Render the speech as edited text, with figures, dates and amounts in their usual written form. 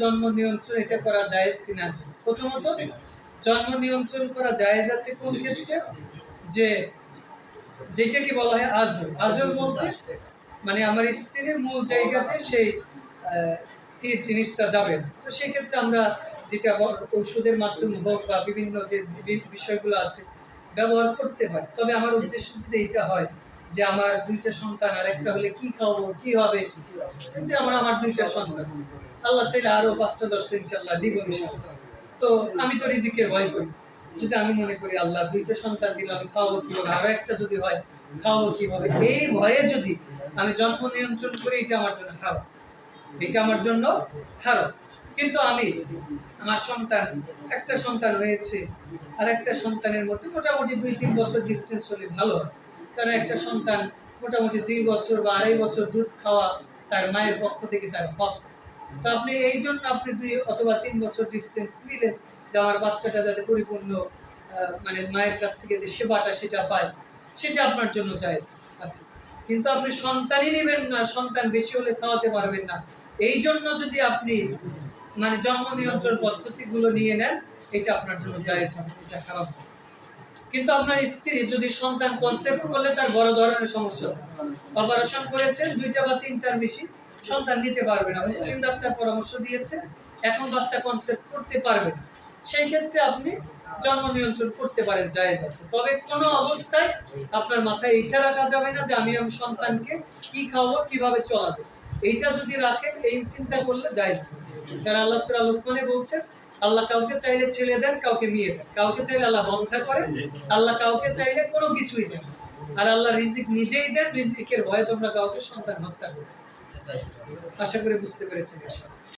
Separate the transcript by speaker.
Speaker 1: জন্ম নিয়ন্ত্রণ এটা করা জায়েজ কিনা। প্রথমত জন্ম নিয়ন্ত্রণ করা জায়েজ আছে কোন ক্ষেত্রে, যে যেটাকে বলা হয় আজর। আজর বলতে মানে আমার স্ত্রীর মূল জায়গাতে সেই এই জিনিসটা যাবে না। তো সেক্ষেত্রে আমরা যেটা ওষুধের মাধ্যমে হোক বা বিভিন্ন যে বিষয়গুলো আছে ব্যবহার করতে পারি। তবে আমার উদ্দেশ্য যদি এটা হয় যে আমার দুইটা সন্তান, আর একটা হলে কি খাওয়াবো, কি হবে, যে আমার দুইটা সন্তান, আল্লাহ চাইলে আরো 5টা 10টা ইনশাআল্লাহ দিব ইনশাআল্লাহ। তো আমি তো রিজিকের ভয় করি, যদি আমি মনে করি আল্লাহ দুইটা সন্তান দিলে আমি খাওয়াবো কিভাবে, আরো একটা যদি হয় খাওয়াবো কিভাবে, এই ভয়ে যদি আমি জন্ম নিয়ন্ত্রণ করি, এটা আমার জন্য হারাম, এটা আমার জন্য হারাম। কিন্তু আমি আমার সন্তান, একটা সন্তান হয়েছে আর একটা সন্তানের মধ্যে মোটামুটি 2-3 বছর ডিস্টেন্স হলে ভালো হয়। কারণ একটা সন্তান মোটামুটি 2 বছর বা 2.5 বছর দুধ খাওয়া তার মায়ের পক্ষ থেকে তার হক। তো আপনি এই জন্য আপনি 2 অথবা 3 বছর ডিস্টেন্স নিলেন যে আমার বাচ্চাটা যাতে পরিপূর্ণ মানে মায়ের কাছ থেকে যে সেবাটা সেটা পায়, সেটা আপনার জন্য জায়েজ আছে। কিন্তু আপনি সন্তানই নেবেন না, সন্তান বেশি হলে খাওয়াতে পারবেন না, এই জন্য যদি আপনি মানে জন্ম নিয়ন্ত্রণ পদ্ধতিগুলো নিয়ে নেন, এটা আপনার জন্য জায়েজ হবে, এটা খারাপ। কিন্তু আপনার স্ত্রী যদি সন্তান কনসেপ্ট করলে তার বড় ধরনের সমস্যা, অপারেশন করেছেন 2টা বা 3টার বেশি সন্তান নিতে পারবে না, মুসলিম ডাক্তার পরামর্শ দিয়েছে এখন বাচ্চা কনসেপ্ট করতে পারবে না, সেই ক্ষেত্রে আপনি জন্ম নিয়ন্ত্রণ করতে পারেন, জায়েজ আছে। তবে কোনো অবস্থায় আপনার মাথায় এইটা রাখা যাবে না যে আমি সন্তানকে কি খাওয়াবো, কিভাবে চলাবো, এইটা যদি রাখেন, এই চিন্তা করলে জায়েজ। কারণ আল্লাহ সূরা লুকমানে বলছেন আল্লাহ কাউকে চাইলে ছেলে দেন, কাউকে মেয়ে দেন, কাউকে চাইলে আল্লাহ বন্ধা করেন, আল্লাহ কাউকে চাইলে কোনো কিছুই দেন, আর আল্লাহ রিজিক নিজেই দেন, রিজিকের ভয়ে তোমরা কাউকে সন্তান হত্যা করছো। আশা করি বুঝতে পেরেছেন।